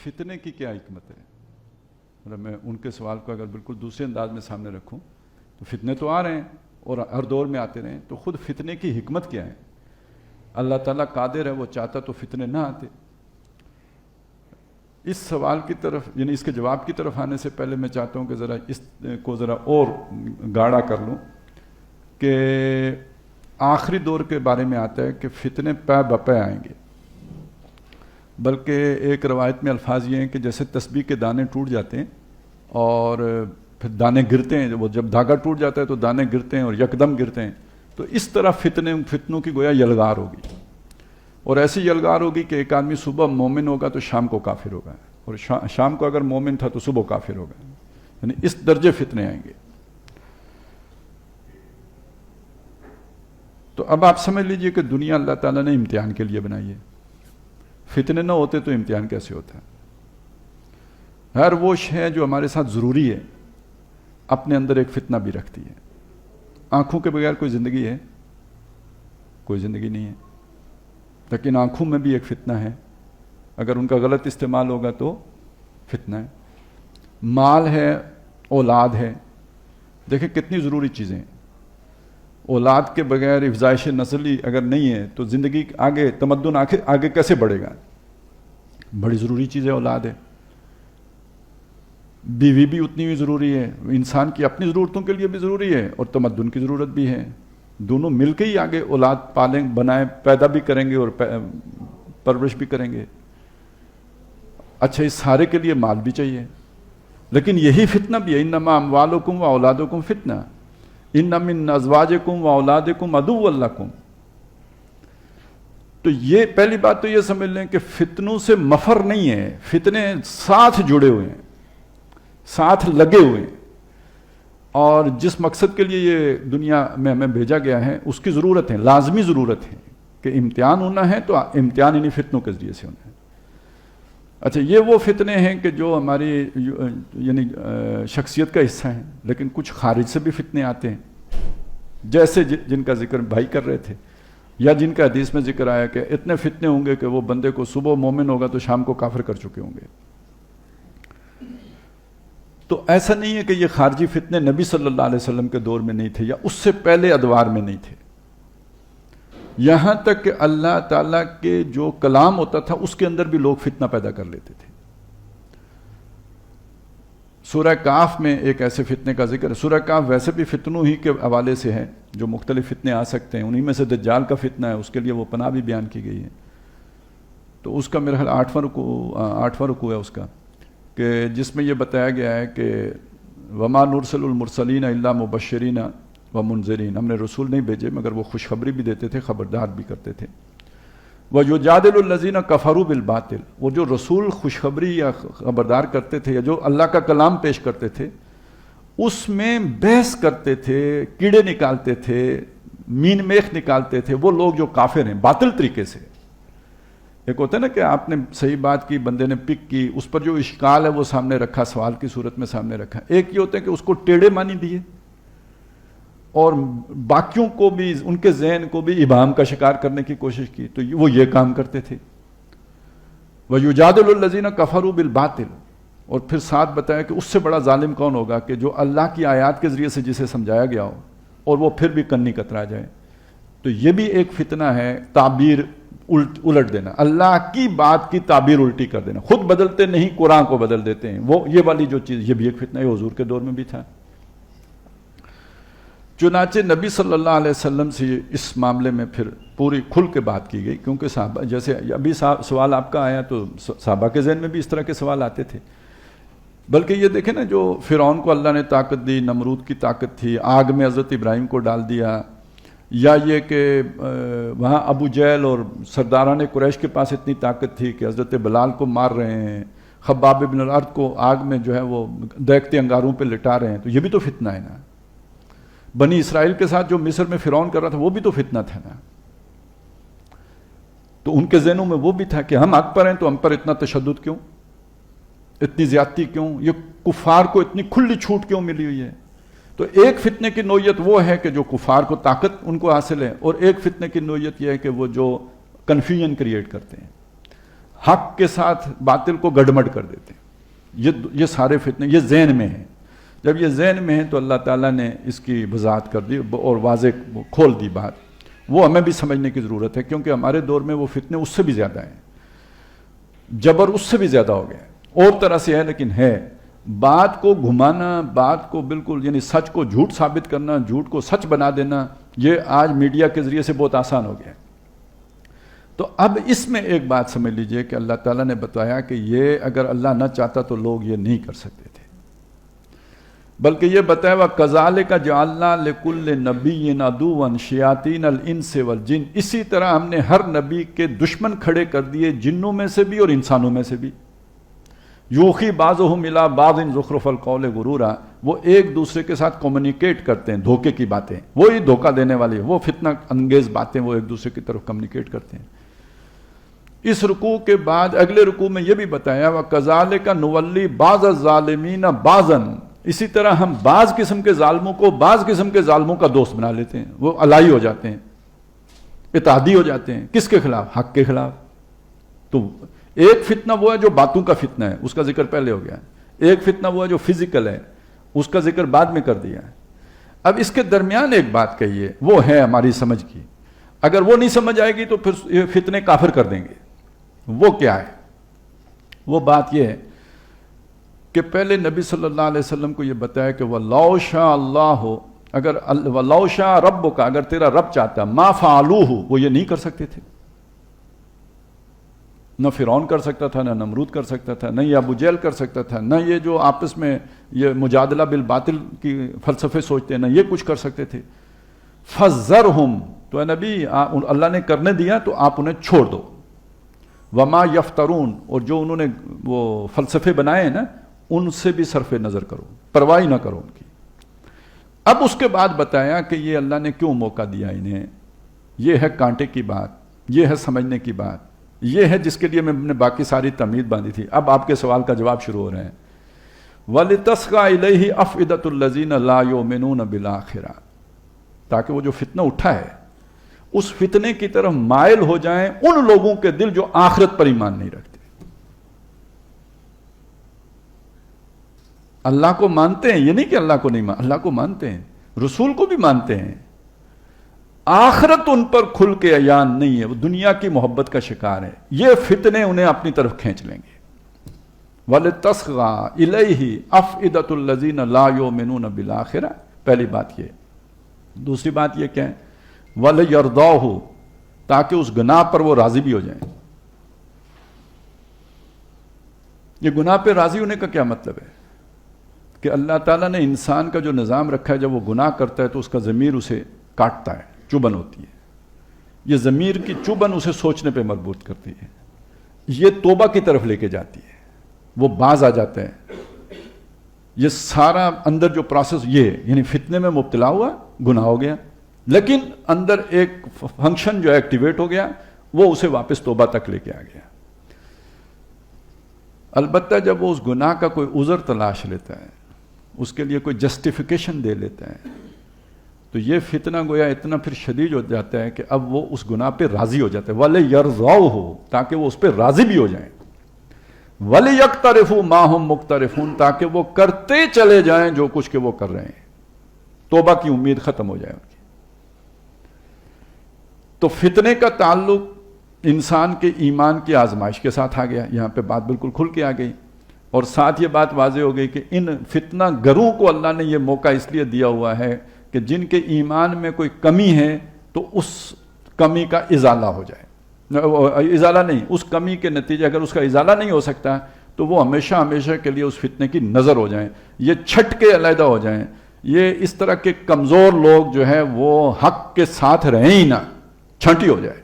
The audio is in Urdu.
فتنے کی کیا حکمت ہے؟ مطلب میں ان کے سوال کو اگر بالکل دوسرے انداز میں سامنے رکھوں تو فتنے تو آ رہے ہیں اور ہر دور میں آتے رہے ہیں، تو خود فتنے کی حکمت کیا ہے؟ اللہ تعالیٰ قادر ہے، وہ چاہتا تو فتنے نہ آتے۔ اس سوال کی طرف یعنی اس کے جواب کی طرف آنے سے پہلے میں چاہتا ہوں کہ ذرا اس کو ذرا اور گاڑھا کر لوں کہ آخری دور کے بارے میں آتا ہے کہ فتنے پے بپے آئیں گے، بلکہ ایک روایت میں الفاظ یہ ہیں کہ جیسے تسبیح کے دانے ٹوٹ جاتے ہیں اور پھر دانے گرتے ہیں، وہ جب دھاگا ٹوٹ جاتا ہے تو دانے گرتے ہیں اور یکدم گرتے ہیں، تو اس طرح فتنوں کی گویا یلغار ہوگی، اور ایسی یلغار ہوگی کہ ایک آدمی صبح مومن ہوگا تو شام کو کافر ہوگا، اور شام کو اگر مومن تھا تو صبح کافر ہوگا، یعنی اس درجے فتنے آئیں گے۔ تو اب آپ سمجھ لیجئے کہ دنیا اللہ تعالیٰ نے امتحان کے لیے بنائی ہے، فتنے نہ ہوتے تو امتحان کیسے ہوتا ہے؟ ہر وہ شے جو ہمارے ساتھ ضروری ہے اپنے اندر ایک فتنہ بھی رکھتی ہے۔ آنکھوں کے بغیر کوئی زندگی ہے؟ کوئی زندگی نہیں ہے، لیکن آنکھوں میں بھی ایک فتنہ ہے، اگر ان کا غلط استعمال ہوگا تو فتنہ ہے۔ مال ہے، اولاد ہے، دیکھیں کتنی ضروری چیزیں ہیں۔ اولاد کے بغیر افزائش نسلی اگر نہیں ہے تو زندگی آگے، تمدن آگے کیسے بڑھے گا؟ بڑی ضروری چیز ہے اولاد ہے۔ بیوی بھی اتنی ہی ضروری ہے، انسان کی اپنی ضرورتوں کے لیے بھی ضروری ہے اور تمدن کی ضرورت بھی ہے، دونوں مل کے ہی آگے اولاد پالیں، بنائیں، پیدا بھی کریں گے اور پرورش بھی کریں گے۔ اچھا، اس سارے کے لیے مال بھی چاہیے، لیکن یہی فتنہ بھی ہے، انما اموالکم و اولادکم فتنہ، ان من ازواجکم و اولادکم عدو لکم۔ تو یہ پہلی بات تو یہ سمجھ لیں کہ فتنوں سے مفر نہیں ہے، فتنے ساتھ جڑے ہوئے ہیں، ساتھ لگے ہوئے ہیں، اور جس مقصد کے لیے یہ دنیا میں ہمیں بھیجا گیا ہے اس کی ضرورت ہے، لازمی ضرورت ہے کہ امتحان ہونا ہے تو امتحان انہی فتنوں کے ذریعے سے ہونا ہے۔ اچھا، یہ وہ فتنے ہیں کہ جو ہماری یعنی شخصیت کا حصہ ہیں، لیکن کچھ خارج سے بھی فتنے آتے ہیں، جیسے جن کا ذکر بھائی کر رہے تھے، یا جن کا حدیث میں ذکر آیا کہ اتنے فتنے ہوں گے کہ وہ بندے کو صبح مومن ہوگا تو شام کو کافر کر چکے ہوں گے۔ تو ایسا نہیں ہے کہ یہ خارجی فتنے نبی صلی اللہ علیہ وسلم کے دور میں نہیں تھے یا اس سے پہلے ادوار میں نہیں تھے، یہاں تک کہ اللہ تعالیٰ کے جو کلام ہوتا تھا اس کے اندر بھی لوگ فتنہ پیدا کر لیتے تھے۔ سورہ کہف میں ایک ایسے فتنے کا ذکر ہے۔ سورہ کہف ویسے بھی فتنوں ہی کے حوالے سے ہے، جو مختلف فتنے آ سکتے ہیں، انہی میں سے دجال کا فتنہ ہے، اس کے لیے وہ پناہ بھی بیان کی گئی ہے۔ تو اس کا میرا خیال 8واں رکوع ہے اس کا، کہ جس میں یہ بتایا گیا ہے کہ وما نرسل المرسلین الا مبشرین و منذرین، ہم نے رسول نہیں بھیجے مگر وہ خوشخبری بھی دیتے تھے، خبردار بھی کرتے تھے۔ وَيُجَادِلُ الَّذِينَ كَفَرُوا بِالْبَاطِلِ، وہ جو رسول خوشخبری یا خبردار کرتے تھے یا جو اللہ کا کلام پیش کرتے تھے اس میں بحث کرتے تھے، کیڑے نکالتے تھے، مین میخ نکالتے تھے، وہ لوگ جو کافر ہیں باطل طریقے سے۔ ایک ہوتا ہے نا کہ آپ نے صحیح بات کی، بندے نے پک کی، اس پر جو اشکال ہے وہ سامنے رکھا، سوال کی صورت میں سامنے رکھا۔ ایک یہ ہوتا ہے کہ اس کو ٹیڑھے معنی دیے اور باقیوں کو بھی، ان کے ذہن کو بھی ابہام کا شکار کرنے کی کوشش کی، تو وہ یہ کام کرتے تھے۔ وَيُجَادِلُ الَّذِينَ كَفَرُوا بِالْبَاطِلِ، اور پھر ساتھ بتایا کہ اس سے بڑا ظالم کون ہوگا کہ جو اللہ کی آیات کے ذریعے سے جسے سمجھایا گیا ہو اور وہ پھر بھی کنی کترا جائے۔ تو یہ بھی ایک فتنہ ہے، تعبیر الٹ دینا، اللہ کی بات کی تعبیر الٹی کر دینا، خود بدلتے نہیں قرآن کو بدل دیتے ہیں، وہ یہ والی جو چیز، یہ بھی ایک فتنہ ہے، حضور کے دور میں بھی تھا۔ چنانچہ نبی صلی اللہ علیہ وسلم سے اس معاملے میں پھر پوری کھل کے بات کی گئی، کیونکہ صحابہ، جیسے ابھی سوال آپ کا آیا تو صحابہ کے ذہن میں بھی اس طرح کے سوال آتے تھے۔ بلکہ یہ دیکھیں نا، جو فرعون کو اللہ نے طاقت دی، نمرود کی طاقت تھی، آگ میں حضرت ابراہیم کو ڈال دیا، یا یہ کہ وہاں ابو جہل اور سرداران قریش کے پاس اتنی طاقت تھی کہ حضرت بلال کو مار رہے ہیں، خباب بن الارض کو آگ میں جو ہے وہ دیکھتے انگاروں پہ لٹا رہے ہیں، تو یہ بھی تو فتنہ ہے نا۔ بنی اسرائیل کے ساتھ جو مصر میں فرعون کر رہا تھا وہ بھی تو فتنہ تھا نا۔ تو ان کے ذہنوں میں وہ بھی تھا کہ ہم حق پر ہیں تو ہم پر اتنا تشدد کیوں، اتنی زیادتی کیوں، یہ کفار کو اتنی کھلی چھوٹ کیوں ملی ہوئی ہے۔ تو ایک فتنے کی نوعیت وہ ہے کہ جو کفار کو طاقت ان کو حاصل ہے، اور ایک فتنے کی نوعیت یہ ہے کہ وہ جو کنفیوژن کریٹ کرتے ہیں۔ حق کے ساتھ باطل کو گڈمڈ کر دیتے ہیں. یہ سارے فتنے یہ ذہن میں ہیں. جب یہ ذہن میں ہے تو اللہ تعالیٰ نے اس کی وضاحت کر دی اور واضح کھول دی بات. وہ ہمیں بھی سمجھنے کی ضرورت ہے کیونکہ ہمارے دور میں وہ فتنے اس سے بھی زیادہ ہیں, جبر اس سے بھی زیادہ ہو گیا. اور طرح سے ہے لیکن ہے. بات کو گھمانا, بات کو بالکل یعنی سچ کو جھوٹ ثابت کرنا, جھوٹ کو سچ بنا دینا, یہ آج میڈیا کے ذریعے سے بہت آسان ہو گیا. تو اب اس میں ایک بات سمجھ لیجئے کہ اللہ تعالیٰ نے بتایا کہ یہ اگر اللہ نہ چاہتا تو لوگ یہ نہیں کر سکتے تھے, بلکہ یہ بتایا وَكَذَلِكَ جَعَلْنَا لِكُلِّ نَبِيٍّ عَدُوًّا شَيَاطِينَ الْإِنسِ وَالْجِنِّ. اسی طرح ہم نے ہر نبی کے دشمن کھڑے کر دیے جنوں میں سے بھی اور انسانوں میں سے بھی. یوخی بعضهم الی بعض زخرف القول غرورا, وہ ایک دوسرے کے ساتھ کمیونیکیٹ کرتے ہیں دھوکے کی باتیں, وہی دھوکہ دینے والی, وہ فتنہ انگیز باتیں وہ ایک دوسرے کی طرف کمیونیکیٹ کرتے ہیں. اس رکوع کے بعد اگلے رکوع میں یہ بھی بتایا وَكَذَلِكَ نُوَلِّي بَعْضَ الظَّالِمِينَ بَعْضًا, اسی طرح ہم بعض قسم کے ظالموں کو بعض قسم کے ظالموں کا دوست بنا لیتے ہیں, وہ الائی ہو جاتے ہیں, اتحادی ہو جاتے ہیں. کس کے خلاف؟ حق کے خلاف. تو ایک فتنہ وہ ہے جو باتوں کا فتنہ ہے, اس کا ذکر پہلے ہو گیا. ایک فتنہ وہ ہے جو فزیکل ہے, اس کا ذکر بعد میں کر دیا ہے. اب اس کے درمیان ایک بات کہیے, وہ ہے ہماری سمجھ کی. اگر وہ نہیں سمجھ آئے گی تو پھر یہ فتنے کافر کر دیں گے. وہ کیا ہے؟ وہ بات یہ ہے کہ پہلے نبی صلی اللہ علیہ وسلم کو یہ بتایا کہ وَلَوْ شَاءَ اللَّهُ, اگر وَلَوْ شَاءَ رَبُّكَ, اگر تیرا رب چاہتا, مَا فَعَلُوهُ, وہ یہ نہیں کر سکتے تھے. نہ فرعون کر سکتا تھا, نہ نمرود کر سکتا تھا, نہ یہ ابو جہل کر سکتا تھا, نہ یہ جو آپس میں یہ مجادلہ بالباطل کی فلسفے سوچتے ہیں, نہ یہ کچھ کر سکتے تھے. فَذَرْهُمْ, تو اے نبی اللہ نے کرنے دیا تو آپ انہیں چھوڑ دو. وما یفترون, اور جو انہوں نے وہ فلسفے بنائے ہیں نا ان سے بھی صرف نظر کرو, پرواہ نہ کرو ان کی. اب اس کے بعد بتایا کہ یہ اللہ نے کیوں موقع دیا انہیں. یہ ہے کانٹے کی بات, یہ ہے سمجھنے کی بات, یہ ہے جس کے لیے میں نے باقی ساری تمہید باندھی تھی. اب آپ کے سوال کا جواب شروع ہو رہے ہیں. وَلِتَسْقَى إِلَيْهِ أَفْئِدَةُ الَّذِينَ لَا يُؤْمِنُونَ بِالْآخِرَةِ, تاکہ وہ جو فتنہ اٹھا ہے اس فتنے کی طرف مائل ہو جائیں ان لوگوں کے دل جو آخرت پر ایمان نہیں رکھتے. اللہ کو مانتے ہیں, یہ نہیں کہ اللہ کو نہیں مانتے, اللہ کو مانتے ہیں, رسول کو بھی مانتے ہیں, آخرت ان پر کھل کے عیان نہیں ہے, وہ دنیا کی محبت کا شکار ہے. یہ فتنے انہیں اپنی طرف کھینچ لیں گے. وَلِتَسْغَى إِلَيْهِ أَفْئِدَةُ الَّذِينَ لَا يُؤْمِنُونَ بِالْآخِرَةِ, پہلی بات یہ. دوسری بات یہ کیا ہے؟ وَلِيَرْضَوْهُ, تاکہ اس گناہ پر وہ راضی بھی ہو جائیں. یہ گناہ پہ راضی ہونے کا کیا مطلب ہے؟ کہ اللہ تعالیٰ نے انسان کا جو نظام رکھا ہے, جب وہ گناہ کرتا ہے تو اس کا ضمیر اسے کاٹتا ہے, چبھن ہوتی ہے. یہ ضمیر کی چبھن اسے سوچنے پہ مربوط کرتی ہے, یہ توبہ کی طرف لے کے جاتی ہے, وہ باز آ جاتا ہے. یہ سارا اندر جو پروسیس یہ یعنی فتنے میں مبتلا ہوا, گناہ ہو گیا, لیکن اندر ایک فنکشن جو ایکٹیویٹ ہو گیا, وہ اسے واپس توبہ تک لے کے آ گیا. البتہ جب وہ اس گناہ کا کوئی عذر تلاش لیتا ہے, اس کے لیے کوئی جسٹیفیکیشن دے لیتا ہے, تو یہ فتنہ گویا اتنا پھر شدید ہو جاتا ہے کہ اب وہ اس گناہ پہ راضی ہو جاتا ہے. وَلِيَرْضَوْهُ, تاکہ وہ اس پہ راضی بھی ہو جائیں. وَلِيَقْتَرِفُوا مَا هُمْ مُقْتَرِفُونَ, تاکہ وہ کرتے چلے جائیں جو کچھ کہ وہ کر رہے ہیں, توبہ کی امید ختم ہو جائے ان کی. تو فتنے کا تعلق انسان کے ایمان کی آزمائش کے ساتھ آ گیا. یہاں پہ بات بالکل کھل کے آ گئی, اور ساتھ یہ بات واضح ہو گئی کہ ان فتنہ گروں کو اللہ نے یہ موقع اس لیے دیا ہوا ہے کہ جن کے ایمان میں کوئی کمی ہے تو اس کمی کا ازالہ ہو جائے. ازالہ نہیں, اس کمی کے نتیجے اگر اس کا ازالہ نہیں ہو سکتا تو وہ ہمیشہ ہمیشہ کے لیے اس فتنے کی نظر ہو جائیں, یہ چھٹ کے علیحدہ ہو جائیں. یہ اس طرح کے کمزور لوگ جو ہیں وہ حق کے ساتھ رہیں ہی نہ, چھنٹی ہو جائے.